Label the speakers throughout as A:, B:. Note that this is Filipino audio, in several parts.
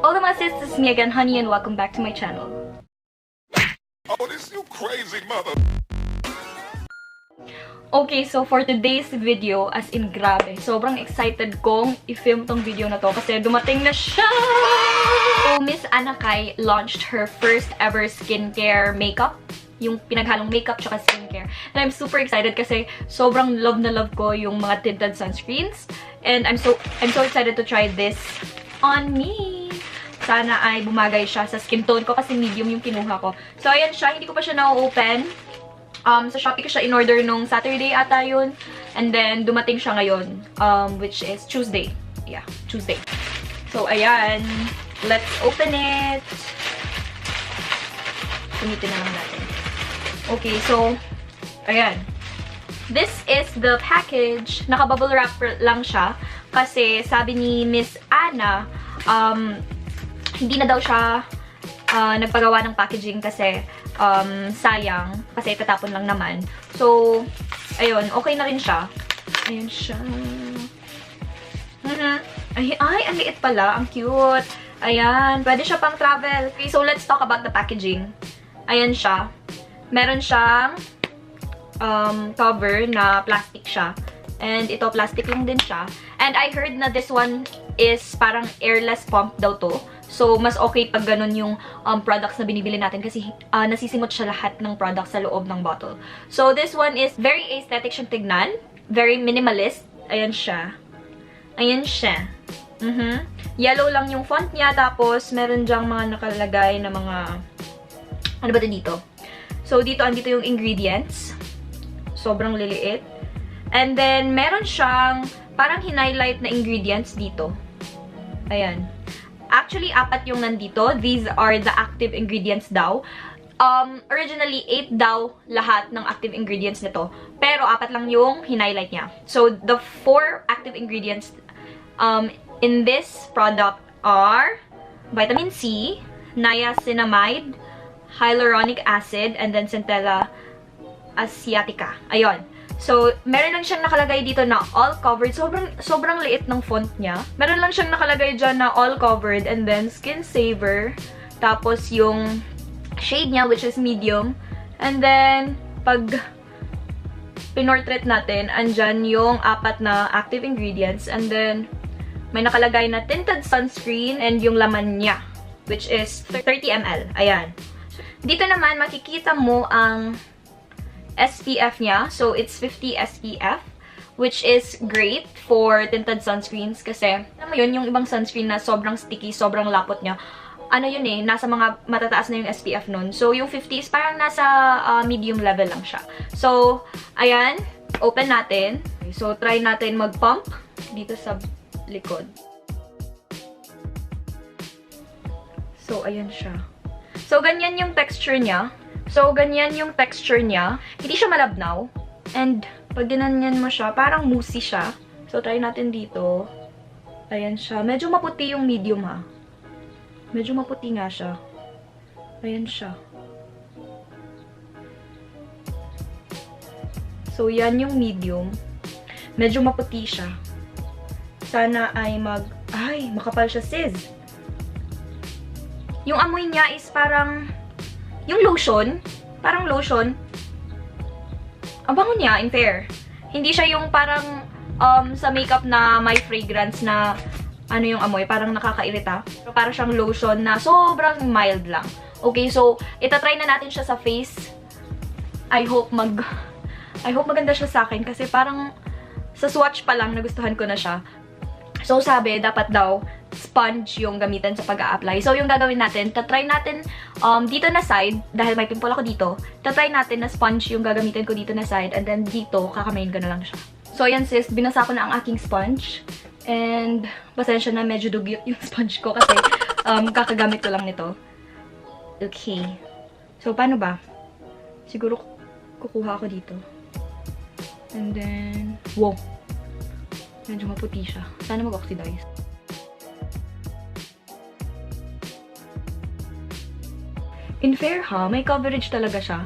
A: Hola mga sis, this is me again, Honey, and welcome back to my channel.
B: Oh, this you crazy mother.
A: Okay, so for today's video, as in grabe, sobrang excited kong i-film tong video na to kasi dumating na siya! So, Miss Annacay launched her first ever skincare makeup. Yung pinaghalong makeup tsaka skincare. And I'm super excited kasi sobrang love na love ko yung mga tinted sunscreens. And I'm so excited to try this on me. Sana ay bumagay siya sa skin tone ko kasi medium yung kinuha ko. So, ayan siya. Hindi ko pa siya na-open. Sa Shopee ko siya in-order nung Saturday ata yun. And then, dumating siya ngayon. Which is Tuesday. Yeah, Tuesday. So, ayan. Let's open it. Sumitin na lang natin. Okay, so, ayan. This is the package. Naka-bubble wrap lang siya. Kasi, sabi ni Miss Anna, hindi na daw siya nagpagawa ng packaging kasi sayang. Kasi itatapon lang naman. So, ayun. Okay na rin siya. Ayan siya. Ay, ang liit pala. Ang cute. Ayan. Pwede siya pang travel. Okay, so let's talk about the packaging. Ayan siya. Meron siyang cover na plastic siya. And ito, plastic lang din siya. And I heard na this one is parang airless pump daw to. So, mas okay pag ganun yung products na binibili natin kasi nasisimot siya lahat ng products sa loob ng bottle. So, this one is very aesthetic siyang tignan. Very minimalist. Ayan siya. Ayan siya. Yellow lang yung font niya. Tapos, meron dyang mga nakalagay na mga... Ano ba dito? So, dito, andito yung ingredients. Sobrang liliit. And then, meron siyang parang hinighlight na ingredients dito. Ayan. Actually, 4 yung nandito. These are the active ingredients daw. Originally, 8 daw lahat ng active ingredients nito. Pero, 4 lang yung hinighlight niya. So, the 4 active ingredients in this product are vitamin C, niacinamide, hyaluronic acid, and then centella asiatica. Ayun. So, meron lang siyang nakalagay dito na all covered. Sobrang liit ng font niya. Meron lang siyang nakalagay dyan na all covered and then skin saver. Tapos yung shade niya, which is medium. And then, pag pinortrait natin, andyan yung 4 na active ingredients. And then, may nakalagay na tinted sunscreen and yung laman niya, which is 30 ml. Ayan. Dito naman, makikita mo ang SPF niya. So, it's 50 SPF, which is great for tinted sunscreens kasi, alam mo yun, yung ibang sunscreen na sobrang sticky, sobrang lapot niya, ano yun eh, nasa mga matataas na yung SPF nun. So, yung 50 is parang nasa medium level lang siya. So, ayan, open natin. So, try natin mag-pump dito sa likod. So, ayan siya. So, ganyan yung texture niya. Hindi siya malabnaw. And, pag ginanyan mo siya, parang moussey siya. So, try natin dito. Ayan siya. Medyo maputi yung medium, ha. Medyo maputi nga siya. Ayan siya. So, yan yung medium. Medyo maputi siya. Sana ay Ay, makapal siya, sis. Yung amoy niya is parang... Yung lotion. Parang lotion. Ang bango niya, in fair. Hindi siya yung parang sa makeup na may fragrance na ano yung amoy. Parang nakakairita. Pero parang siyang lotion na sobrang mild lang. Okay, so itatry na natin siya sa face. I hope maganda siya sa akin kasi parang sa swatch pa lang nagustuhan ko na siya. So, sabi, dapat daw sponge yung gamitan sa pag-a-apply. So, yung gagawin natin, tatry natin dito na side, dahil may pimple ako dito, tatry natin na sponge yung gagamitin ko dito na side, and then dito, kakamayin ko na lang siya. So, ayan sis, binasa ko na ang aking sponge. And, pasensya na, medyo dugyot yung sponge ko kasi kakagamit ko lang nito. Okay. So, paano ba? Siguro, kukuha ako dito. And then, wow! Medyo maputi siya. Sana mag-oxidize. In fair ha, may coverage talaga siya.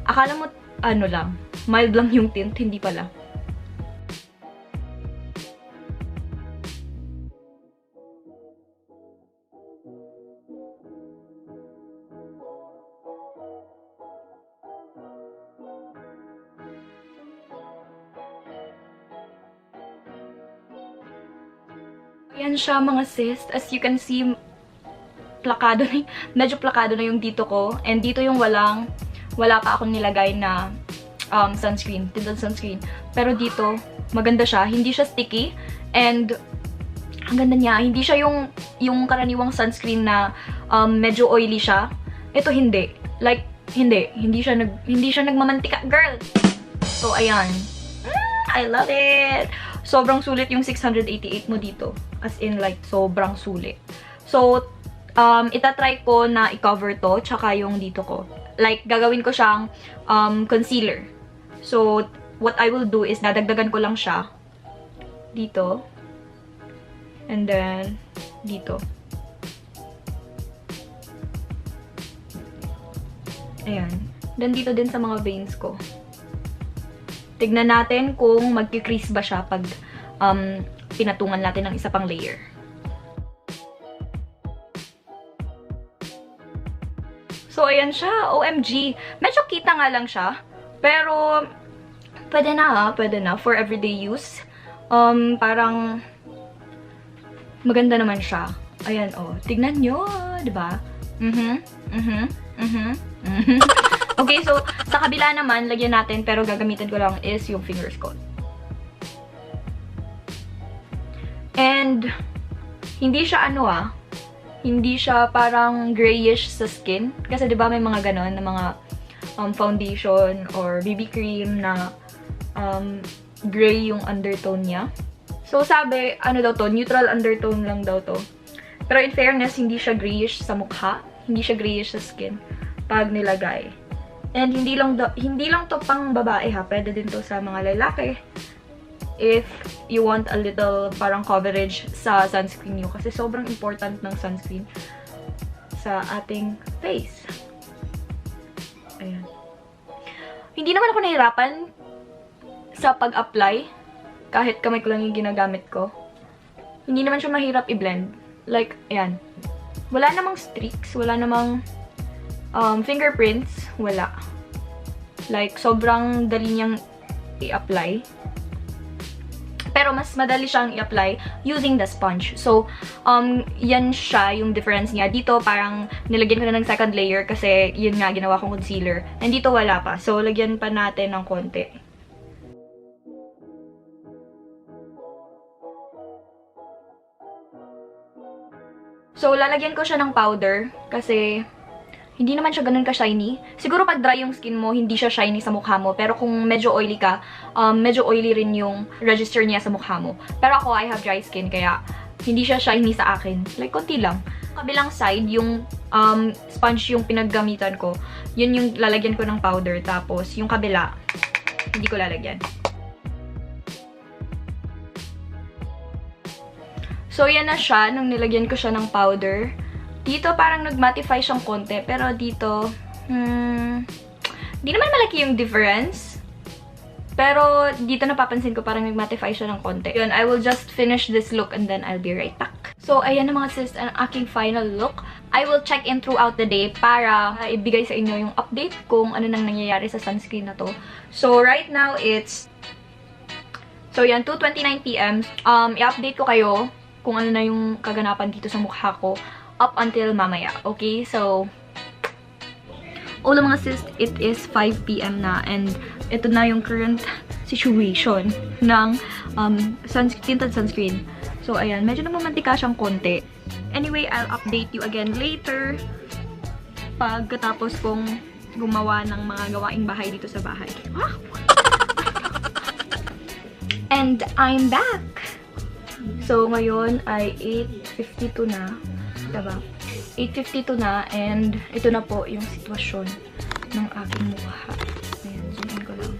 A: Akala mo, ano lang, mild lang yung tint, hindi pala. Yan siya mga sis. As you can see, plakado na, medyo plakado na yung dito ko. And dito yung wala pa akong nilagay na sunscreen, tinted sunscreen. Pero dito, maganda siya. Hindi siya sticky. And ang ganda niya. Hindi siya yung karaniwang sunscreen na medyo oily siya. Ito hindi. Like, hindi siya nagmamantika, girl. So, ayan. I love it. Sobrang sulit yung 688 mo dito. As in, like, sobrang sulit. So, itatry ko na i-cover to, tsaka yung dito ko. Like, gagawin ko siyang concealer. So, what I will do is, dadagdagan ko lang siya dito. And then, dito. Ayan. Then, dito din sa mga veins ko. Tignan natin kung magki-crease ba siya pag pinatungan natin ng isa pang layer. So, ayan siya. OMG. Medyo kita nga lang siya. Pero, pwede na pwede na. For everyday use. Parang, maganda naman siya. Ayan, oh. Tignan nyo, diba? Okay, so, sa kabila naman, lagyan natin, pero gagamitin ko lang is yung fingers ko. And, hindi siya hindi siya parang grayish sa skin. Kasi, diba, may mga ganon na mga foundation or BB cream na gray yung undertone niya. So, sabi, ano daw to, neutral undertone lang daw to. Pero in fairness, hindi siya grayish sa mukha. Hindi siya grayish sa skin pag nilagay. And hindi lang to pang babae ha. Pwede din to sa mga lalaki. If you want a little parang coverage sa sunscreen nyo. Kasi sobrang important ng sunscreen sa ating face. Ayan. Hindi naman ako nahirapan sa pag-apply. Kahit kamay ko lang yung ginagamit ko. Hindi naman siya mahirap i-blend. Like, ayan. Wala namang streaks. Wala namang fingerprints. Wala. Like, sobrang dali niyang i-apply. Pero mas madali siyang i-apply using the sponge. So, yan siya yung difference niya. Dito, parang nilagyan ko na ng second layer kasi yun nga, ginawa kong concealer. And dito, wala pa. So, lagyan pa natin ng konti. So, lalagyan ko siya ng powder kasi hindi naman siya ganun ka-shiny. Siguro pag dry yung skin mo, hindi siya shiny sa mukha mo. Pero kung medyo oily ka, medyo oily rin yung register niya sa mukha mo. Pero ako, I have dry skin, kaya hindi siya shiny sa akin. Like, konti lang. Kabilang side, yung sponge yung pinaggamitan ko, yun yung lalagyan ko ng powder. Tapos, yung kabila, hindi ko lalagyan. So, yan na siya nung nilagyan ko siya ng powder. Dito, parang nag-mattify siyang konti. Pero dito, di naman malaki yung difference. Pero dito napapansin ko parang nag-mattify siya ng konti. Yun, I will just finish this look and then I'll be right back. So, ayan na mga sis, ang aking final look. I will check in throughout the day para ibigay sa inyo yung update kung ano nang nangyayari sa sunscreen na to. So, right now, it's... So, yan, 2:29 PM. I-update ko kayo kung ano na yung kaganapan dito sa mukha ko up until mamaya. Okay? So, hola mga sis, it is 5 PM na and ito na yung current situation ng tinted sunscreen. So, ayan. Medyo nagmamantika siyang konti. Anyway, I'll update you again later pagkatapos kong gumawa ng mga gawaing bahay dito sa bahay. And I'm back! So, ngayon ay 8:52 na. Diba? 8:52 na and ito na po yung sitwasyon ng aking mukha. Ayan, zoom in ko lang.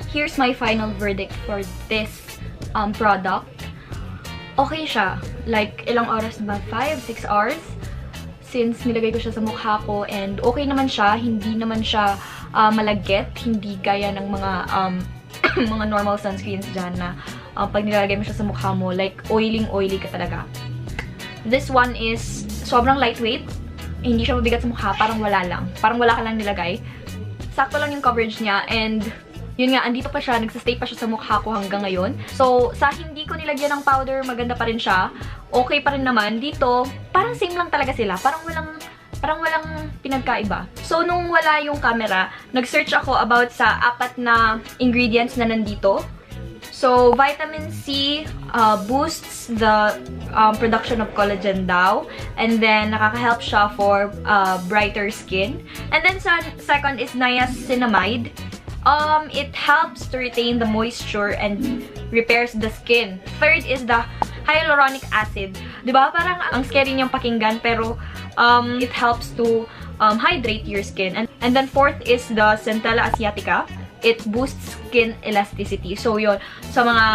A: Here's my final verdict for this product. Okay siya. Like, ilang oras ba? 5-6 hours? Since nilagay ko siya sa mukha ko and okay naman siya, hindi naman siya malagkit, hindi gaya ng mga mga normal sunscreens dyan na pag nilalagay mo siya sa mukha mo, like oily ka talaga. This one is sobrang lightweight, hindi siya mabigat sa mukha, parang wala lang. Parang wala ka lang nilagay. sakto lang yung coverage niya, and yun nga, andito pa siya, nagsastay pa siya sa mukha ko hanggang ngayon. So, sa hindi ko nilagyan ng powder, maganda pa rin siya. Okay pa rin naman. Dito, parang same lang talaga sila. Parang walang pinagkaiba. So, nung wala yung camera, nag-search ako about sa 4 na ingredients na nandito. So, vitamin C boosts the production of collagen daw. And then, nakaka-help siya for brighter skin. And then, sa second is niacinamide. It helps to retain the moisture and repairs the skin. Third is the hyaluronic acid. Diba? Parang ang scary niyang pakinggan, pero it helps to hydrate your skin. And then fourth is the Centella asiatica. It boosts skin elasticity. So, yun. Sa mga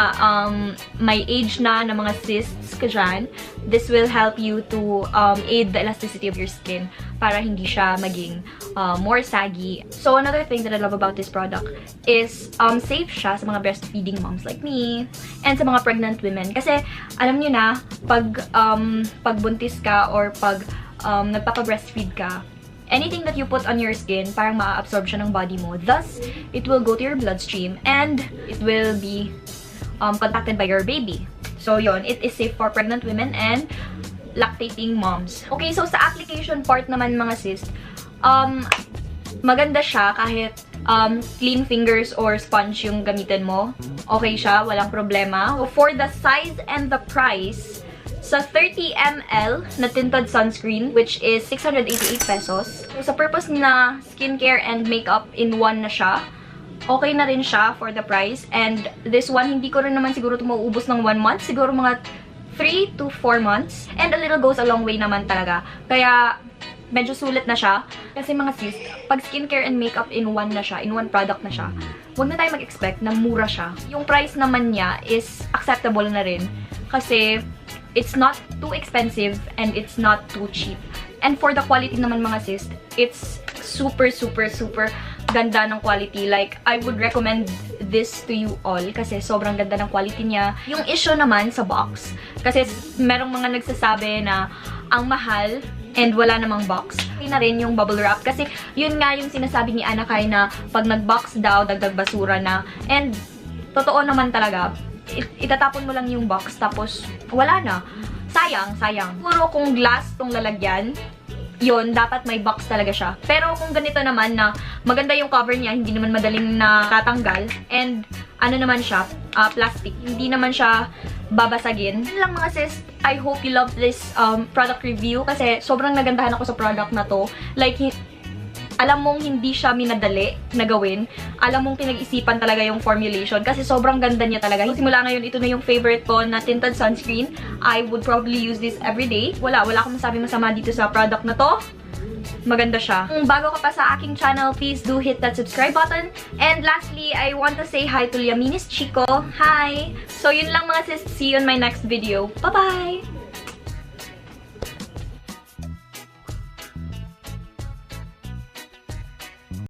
A: may age na mga cysts ka dyan, this will help you to aid the elasticity of your skin para hindi siya maging more saggy. So, another thing that I love about this product is safe siya sa mga breastfeeding moms like me and sa mga pregnant women. Kasi, alam nyo na, pag buntis ka or pag nagpapa-breastfeed ka, anything that you put on your skin, parang ma-absorb siya ng body mo. Thus, it will go to your bloodstream and it will be contacted by your baby. So, yon, it is safe for pregnant women and lactating moms. Okay, so sa application part naman mga sis, maganda siya kahit clean fingers or sponge yung gamitin mo. Okay siya, walang problema. So, for the size and the price, sa 30 ml na tinted sunscreen, which is 688 pesos. So, sa purpose na skincare and makeup in one na siya, okay na rin siya for the price. And this one, hindi ko rin naman siguro ito mauubos ng 1 month. Siguro mga 3 to 4 months. And a little goes a long way naman talaga. Kaya, medyo sulit na siya. Kasi mga sis, pag skincare and makeup in one na siya, in one product na siya, huwag na tayo mag-expect na mura siya. Yung price naman niya is acceptable na rin. Kasi, it's not too expensive and it's not too cheap. And for the quality naman mga sis, it's super, super, super ganda ng quality. Like, I would recommend this to you all kasi sobrang ganda ng quality niya. Yung issue naman sa box, kasi merong mga nagsasabi na ang mahal and wala namang box. Okay na rin yung bubble wrap kasi yun nga yung sinasabi ni Anakay na pag nag-box daw, dagdag basura na. And totoo naman talaga, itatapon mo lang yung box tapos wala na. Sayang, sayang. Puro kung glass tong lalagyan, yun, dapat may box talaga siya. Pero kung ganito naman na maganda yung cover niya, hindi naman madaling natatanggal, and ano naman siya, plastic, hindi naman siya babasagin. Yun lang mga sis, I hope you love this product review kasi sobrang nagandahan ako sa product na to. Like, alam mong hindi siya minadali na gawin. Alam mong pinag-isipan talaga yung formulation kasi sobrang ganda niya talaga. Simula ngayon, ito na yung favorite ko na tinted sunscreen. I would probably use this every day. Wala akong masabi masama dito sa product na to. Maganda siya. Kung bago ka pa sa aking channel, please do hit that subscribe button. And lastly, I want to say hi to Liaminis Chico. Hi! So yun lang mga sis. See you in my next video. Bye-bye!